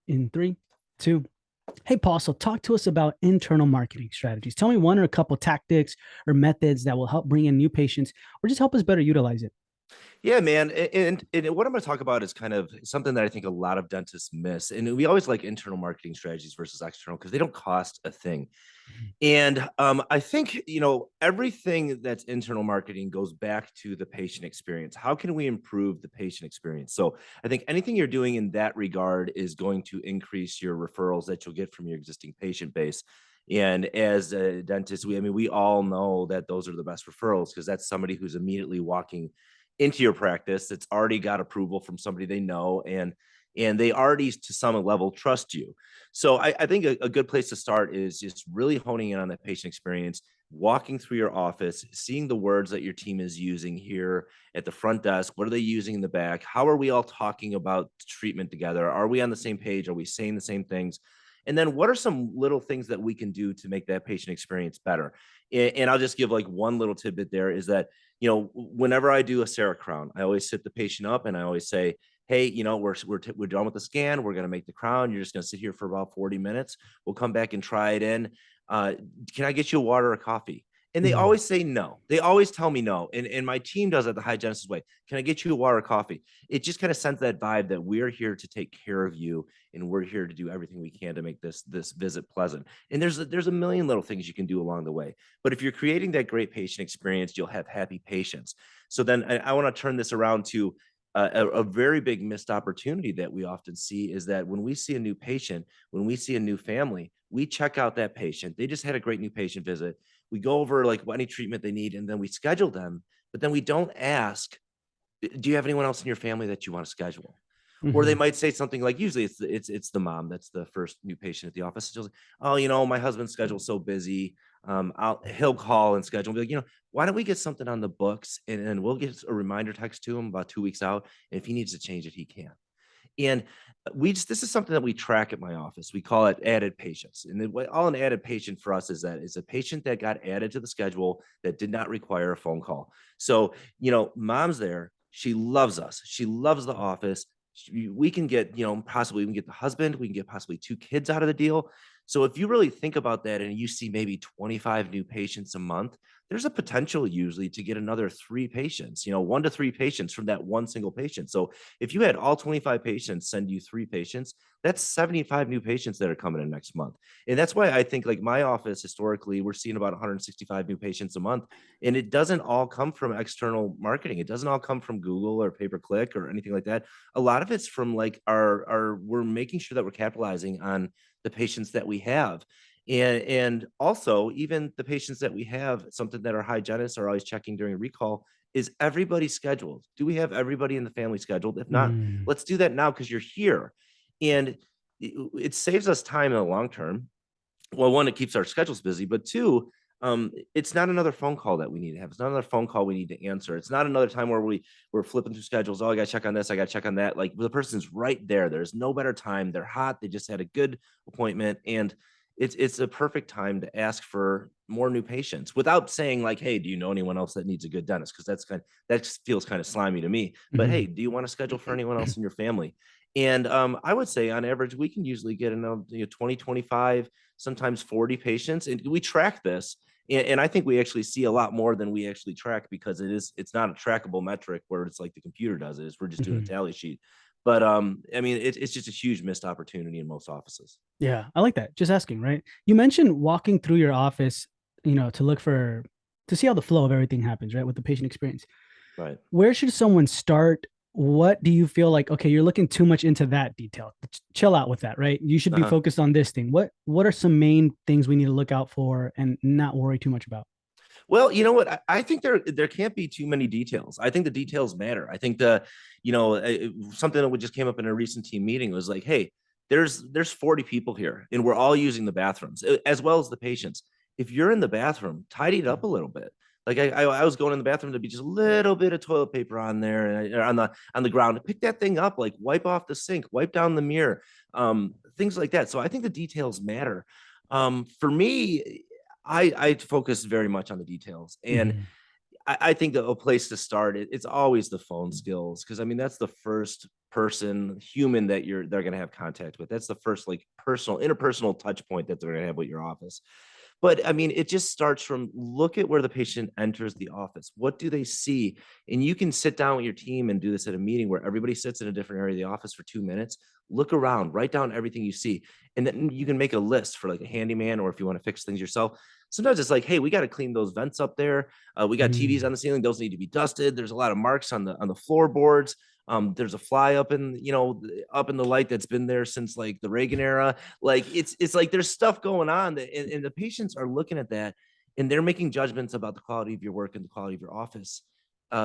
In three, two. Hey, Paul. So, talk to us about internal marketing strategies. Tell me one or a couple tactics or methods that will help bring in new patients or just help us better utilize it. Yeah, man. And what I'm going to talk about is kind of something that I think a lot of dentists miss. And we always like internal marketing strategies versus external because they don't cost a thing. And I think, everything that's internal marketing goes back to the patient experience. How can we improve the patient experience? So I think anything you're doing in that regard is going to increase your referrals that you'll get from your existing patient base. And as a dentist, we all know that those are the best referrals because that's somebody who's immediately walking into your practice that's already got approval from somebody they know and they already to some level trust you. So I think a good place to start is just really honing in on that patient experience, walking through your office, seeing the words that your team is using here at the front desk. What are they using in the back? How are we all talking about treatment together? Are we on the same page? Are we saying the same things? And then what are some little things that we can do to make that patient experience better? And I'll just give like one little tidbit there is that, whenever I do a Sarah crown, I always sit the patient up and I always say, hey, we're done with the scan. We're going to make the crown. You're just going to sit here for about 40 minutes. We'll come back and try it in. Uh, can I get you a water or coffee? And they Mm, always say no. They always tell me no. And my team does it the hygienist's way. Can I get you a water or coffee? It just kind of sends that vibe that we're here to take care of you and we're here to do everything we can to make this visit pleasant. And there's a million little things you can do along the way. But if you're creating that great patient experience, you'll have happy patients. So then I want to turn this around to a very big missed opportunity that we often see is that when we see a new patient, when we see a new family, we check out that patient. They just had a great new patient visit. We go over like any treatment they need, and then we schedule them. But then we don't ask, do you have anyone else in your family that you want to schedule? Or they mhm. might say something like, usually it's the mom that's the first new patient at the office. She'll say, oh, my husband's schedule's so busy. He'll call and schedule. Be like, why don't we get something on the books and we'll get a reminder text to him about 2 weeks out. And if he needs to change it, he can. And this is something that we track at my office. We call it added patients. And all an added patient for us is that it's a patient that got added to the schedule that did not require a phone call. So, mom's there. She loves us. She loves the office. We can get, possibly we can get the husband, we can get possibly two kids out of the deal. So if you really think about that and you see maybe 25 new patients a month, there's a potential usually to get another three patients, 1 to 3 patients from that one single patient. So if you had all 25 patients send you three patients, that's 75 new patients that are coming in next month. And that's why I think like my office historically, we're seeing about 165 new patients a month. And it doesn't all come from external marketing. It doesn't all come from Google or pay-per-click or anything like that. A lot of it's from like our we're making sure that we're capitalizing on the patients that we have. And also even the patients that we have, something that our hygienists are always checking during recall is everybody scheduled. Do we have everybody in the family scheduled? If not, Mm. let's do that now because you're here. And it saves us time in the long term. Well, one, it keeps our schedules busy, but two, it's not another phone call that we need to have. It's not another phone call we need to answer. It's not another time where we're flipping through schedules. Oh, I got to check on this. I got to check on that. Like the person's right there. There's no better time. They're hot. They just had a good appointment, and it's a perfect time to ask for more new patients without saying like, hey, do you know anyone else that needs a good dentist? Because that feels kind of slimy to me. But hey, Mhm. do you want to schedule for anyone else in your family? And I would say on average, we can usually get 20, 25, sometimes 40 patients. And we track this. And I think we actually see a lot more than we actually track because it's not a trackable metric where it's like the computer does it. We're just doing a Mhm. tally sheet. But it's just a huge missed opportunity in most offices. Yeah, I like that. Just asking, right? You mentioned walking through your office, to look for to see how the flow of everything happens, right? With the patient experience. Right. Where should someone start? What do you feel like, okay, you're looking too much into that detail. Chill out with that, right? You should be Uh-huh. focused on this thing. What are some main things we need to look out for and not worry too much about? Well, you know what? I think there can't be too many details. I think the details matter. I think something that just came up in a recent team meeting was like, hey, there's 40 people here, and we're all using the bathrooms as well as the patients. If you're in the bathroom, tidy it up a little bit. Like I was going in the bathroom to be just a little bit of toilet paper on there and on the ground. Pick that thing up, like wipe off the sink, wipe down the mirror, things like that. So I think the details matter. For me, I focus very much on the details. And Mhm. I think that a place to start, it's always the phone skills. Cause I mean, that's the first person, human that they're going to have contact with. That's the first like personal, interpersonal touch point that they're going to have with your office. But I mean, it just starts from look at where the patient enters the office. What do they see? And you can sit down with your team and do this at a meeting where everybody sits in a different area of the office for 2 minutes. Look around, write down everything you see. And then you can make a list for like a handyman, or if you want to fix things yourself. Sometimes it's like, hey, we got to clean those vents up there. We got TVs on Mm. the ceiling; those need to be dusted. There's a lot of marks on the floorboards. There's a fly up in up in the light that's been there since like the Reagan era. Like it's like there's stuff going on that, and the patients are looking at that, and they're making judgments about the quality of your work and the quality of your office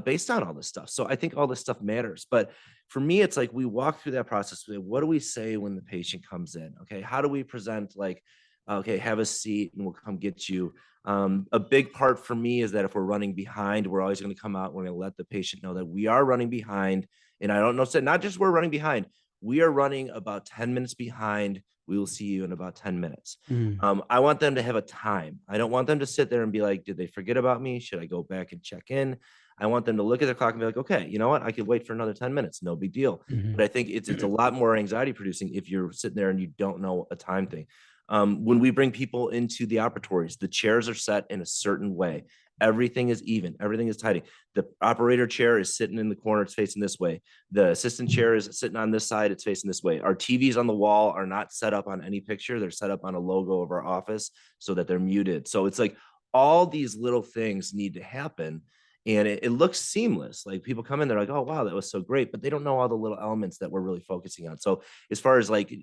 based on all this stuff. So I think all this stuff matters. But for me, it's like we walk through that process. What do we say when the patient comes in? Okay, how do we present like, okay, have a seat and we'll come get you. A big part for me is that if we're running behind, we're always going to come out. We're going to let the patient know that we are running behind. And I don't know, so not just we're running behind, we are running about 10 minutes behind. We will see you in about 10 minutes. Mm. I want them to have a time. I don't want them to sit there and be like, did they forget about me? Should I go back and check in? I want them to look at the clock and be like, okay, you know what? I could wait for another 10 minutes. No big deal. But Mhm. I think it's a lot more anxiety producing if you're sitting there and you don't know a time thing. When we bring people into the operatories, the chairs are set in a certain way. Everything is even. Everything is tidy. The operator chair is sitting in the corner. It's facing this way. The assistant chair is sitting on this side. It's facing this way. Our TVs on the wall are not set up on any picture. They're set up on a logo of our office so that they're muted. So it's like all these little things need to happen, and it looks seamless. Like people come in, they're like, oh wow, that was so great, but they don't know all the little elements that we're really focusing on. So as far as like,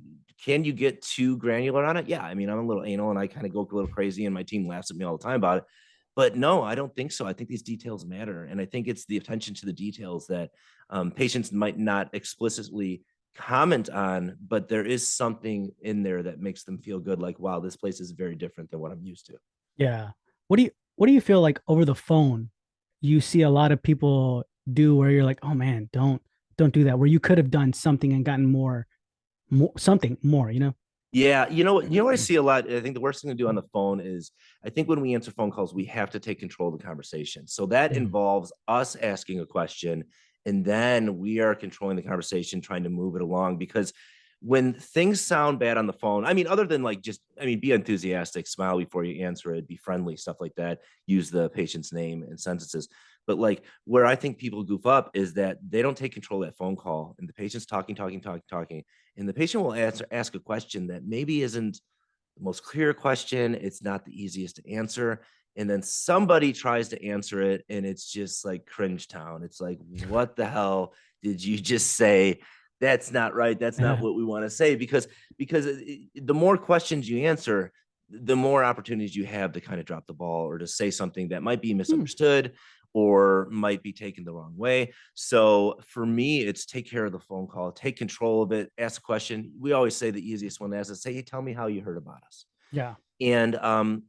can you get too granular on it? Yeah, I mean, I'm a little anal and I kind of go a little crazy, and my team laughs at me all the time about it. But no, I don't think so. I think these details matter, and I think it's the attention to the details that patients might not explicitly comment on, but there is something in there that makes them feel good. Like, wow, this place is very different than what I'm used to. Yeah. What do you feel like over the phone you see a lot of people do where you're like, oh man, don't do that, where you could have done something and gotten more something more, you know? Yeah, you know what I see a lot. I think the worst thing to do on the phone is I think when we answer phone calls, we have to take control of the conversation. So that Mm. involves us asking a question, and then we are controlling the conversation, trying to move it along. Because when things sound bad on the phone, I mean, other than like just, I mean, be enthusiastic, smile before you answer it, be friendly, stuff like that, use the patient's name and sentences. But like where I think people goof up is that they don't take control of that phone call, and the patient's talking, and the patient will ask a question that maybe isn't the most clear question. It's not the easiest to answer. And then somebody tries to answer it, and it's just like cringe town. It's like, what the hell did you just say? That's not right. That's not Yeah. what we want to say. Because the more questions you answer, the more opportunities you have to kind of drop the ball or to say something that might be Hmm. misunderstood or might be taken the wrong way. So for me, it's take care of the phone call, take control of it, ask a question. We always say the easiest one to ask is say, hey, tell me how you heard about us. Yeah. And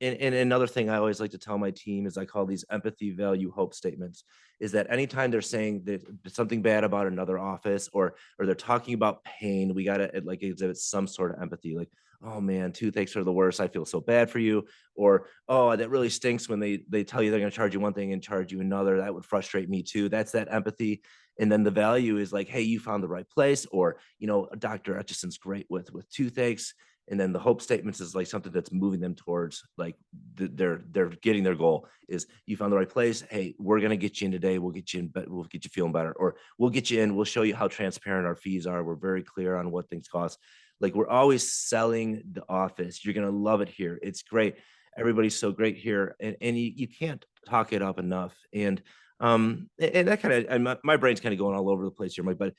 another thing I always like to tell my team is I call these empathy, value, hope statements. Is that anytime they're saying that something bad about another office, or they're talking about pain, we gotta like exhibit some sort of empathy. Like, oh man, toothaches are the worst. I feel so bad for you. Or oh, that really stinks when they tell you they're gonna charge you one thing and charge you another. That would frustrate me too. That's that empathy. And then the value is like, hey, you found the right place, or Dr. Etchison's great with toothaches. And then the hope statements is like something that's moving them towards like they're getting their goal. Is you found the right place? Hey, we're gonna get you in today. We'll get you in, but we'll get you feeling better, or we'll get you in. We'll show you how transparent our fees are. We're very clear on what things cost. Like we're always selling the office. You're gonna love it here. It's great. Everybody's so great here, and you can't talk it up enough. And that kind of, my brain's kind of going all over the place here, Mike. But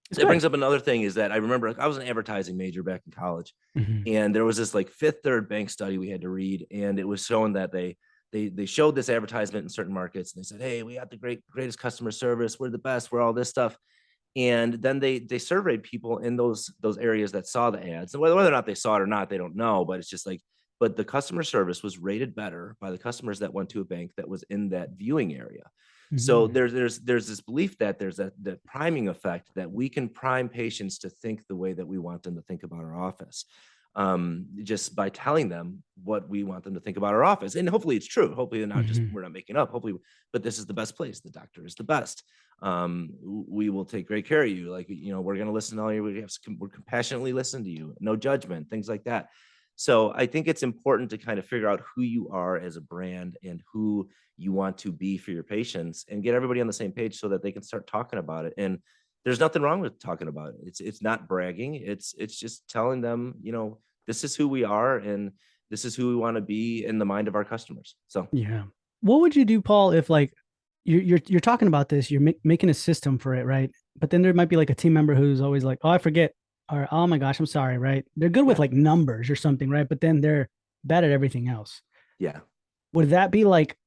It's that great. brings up another thing is that I remember I was an advertising major back in college, Mhm. and there was this like fifth third bank study we had to read, and it was showing that they showed this advertisement in certain markets, and they said, hey, we got the greatest customer service, we're the best, we're all this stuff. And then they surveyed people in those areas that saw the ads, and whether or not they saw it or not, they don't know. But it's just like, but the customer service was rated better by the customers that went to a bank that was in that viewing area. So Mhm. there's this belief that there's that priming effect, that we can prime patients to think the way that we want them to think about our office. just by telling them what we want them to think about our office. And hopefully it's true. Hopefully not just, Mm-hmm. we're not making up. Hopefully, but this is the best place. The doctor is the best. We will take great care of you. Like, we're going to listen to all you. We're compassionately listen to you. No judgment, things like that. So I think it's important to kind of figure out who you are as a brand and who you want to be for your patients, and get everybody on the same page so that they can start talking about it. And there's nothing wrong with talking about it. It's not bragging. It's just telling them, this is who we are, and this is who we want to be in the mind of our customers. So Yeah. What would you do, Paul, if like you're talking about this, you're making a system for it, right? But then there might be like a team member who's always like, "Oh, I forget," or "Oh my gosh, I'm sorry," right? They're good with yeah, like numbers or something, right? But then they're bad at everything else. yeah. Would that be like,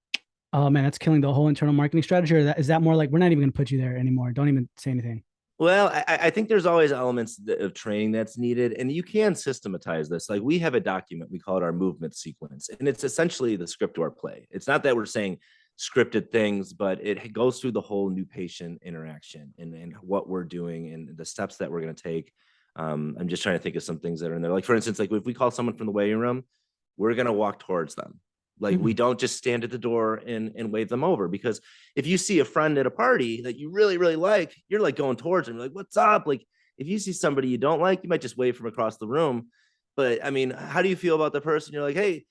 "Oh man, that's killing the whole internal marketing strategy," or is that more like, "We're not even going to put you there anymore. Don't even say anything." Well, I think there's always elements of training that's needed, and you can systematize this. Like, we have a document, we call it our movement sequence, and it's essentially the script to our play. It's not that we're saying scripted things, but it goes through the whole new patient interaction, and what we're doing and the steps that we're going to take. I'm just trying to think of some things that are in there. Like, for instance, like if we call someone from the waiting room, we're going to walk towards them. Like, we Mhm. don't just stand at the door and wave them over, because if you see a friend at a party that you really, really like, you're like going towards them, like, what's up? Like, if you see somebody you don't like, you might just wave from across the room. But I mean, how do you feel about the person? You're like, hey,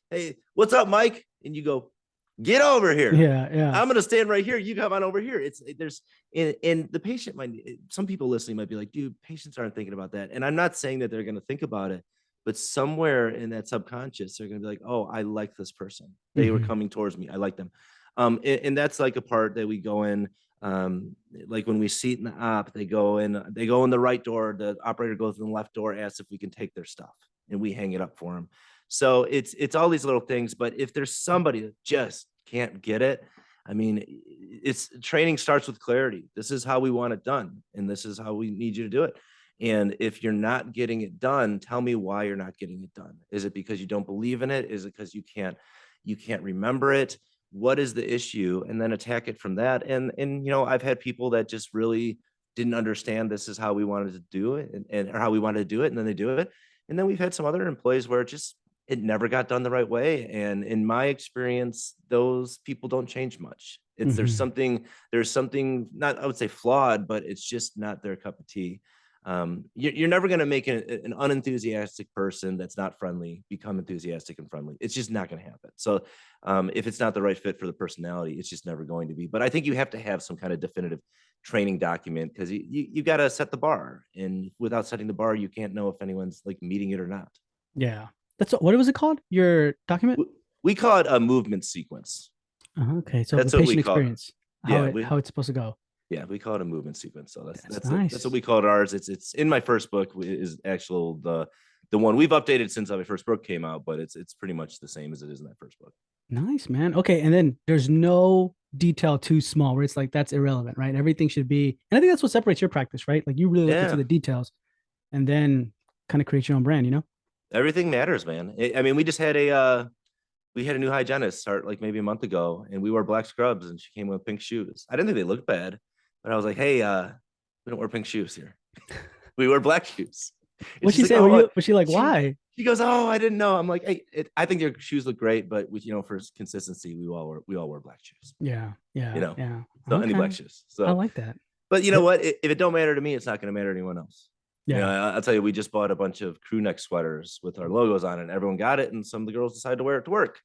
what's up, Mike? And you go, get over here. Yeah, yeah. I'm gonna stand right here. You come on over here. It's there's and the patient might, some people listening might be like, dude, patients aren't thinking about that. And I'm not saying that they're gonna think about it, but somewhere in that subconscious, they're gonna be like, oh, I like this person. They were Mhm. coming towards me. I like them. And that's like a part that we go in. Like when we seat in the op, they go in the right door. The operator goes in the left door, asks if we can take their stuff, and we hang it up for them. So it's all these little things. But if there's somebody that just can't get it, I mean, it's training starts with clarity. This is how we want it done, and this is how we need you to do it. And if you're not getting it done, tell me why you're not getting it done. Is it because you don't believe in it? Is it because you can't remember it? What is the issue? And then attack it from that. And I've had people that just really didn't understand this is how we wanted to do it, and or how we wanted to do it, and then they do it. And then we've had some other employees where it never got done the right way. And in my experience, those people don't change much. It's Mhm. there's something, not, I would say, flawed, but it's just not their cup of tea. You're never going to make an unenthusiastic person that's not friendly become enthusiastic and friendly. It's just not going to happen. So if it's not the right fit for the personality, it's just never going to be. But I think you have to have some kind of definitive training document, because you got to set the bar, and without setting the bar, you can't know if anyone's like meeting it or not. Yeah. That's what was it called? Your document? We call it a movement sequence. Okay, so the That's what we patient call it. experience, Yeah, how it's supposed to go. yeah, we call it a movement sequence. So that's That's that's it. That's what nice. we call it ours. It's in my first book, is actual the one we've updated since my first book came out, but it's pretty much the same as it is in that first book. Nice, man. Okay, and then there's no detail too small where it's like that's irrelevant, right? Everything should be, and I think that's what separates your practice, right? Like you really look into Yeah, the details and then kind of create your own brand, you know? everything matters, man. I mean, we had a new hygienist start like maybe a month ago, and we wore black scrubs, and she came with pink shoes. I didn't think they looked bad, but I was like, hey, we don't wear pink shoes here. We wear black shoes. And What'd she's she like, say? oh, Was she like, she why? she goes, oh, I didn't know. I'm like, hey, I think your shoes look great, but for consistency, we all wear black shoes. Yeah, You yeah, know, yeah. so any black Okay. shoes. I So, like that. but you know It- what? If it don't matter to me, it's not going to matter to anyone else. yeah. I'll tell you, we just bought a bunch of crew neck sweaters with our logos on it, and everyone got it, and some of the girls decided to wear it to work.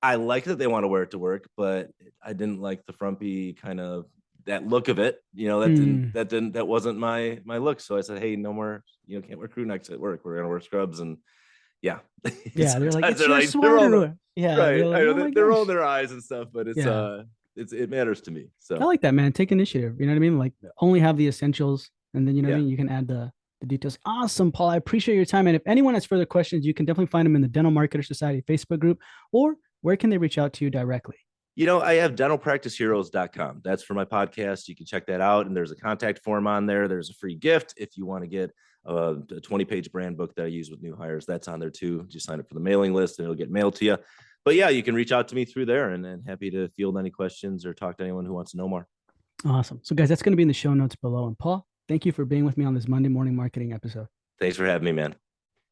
I like that they want to wear it to work, but I didn't like the frumpy kind of that look of it. Mm, That wasn't my look. So I said, hey, no more, can't wear crew necks at work. We're gonna wear scrubs. And yeah, yeah, they're like, sometimes it's they're your like they're rolling sweater. Yeah, right. they're I like, know oh my they're rolling gosh. their eyes and stuff, but Yeah. it matters to me. I So like that, man. Take initiative. You know what I mean? Like only have the essentials, and then you know what I yeah. mean. You can add the details. Awesome, Paul. I appreciate your time. And if anyone has further questions, you can definitely find them in the Dental Marketer Society Facebook group, or where can they reach out to you directly? I have dentalpracticeheroes.com. That's for my podcast. You can check that out. And there's a contact form on there. There's a free gift if you want to get a 20-page brand book that I use with new hires. That's on there too. Just sign up for the mailing list and it'll get mailed to you. But yeah, you can reach out to me through there, and happy to field any questions or talk to anyone who wants to know more. Awesome. So, guys, that's going to be in the show notes below. And Paul, thank you for being with me on this Monday morning marketing episode. Thanks for having me, man.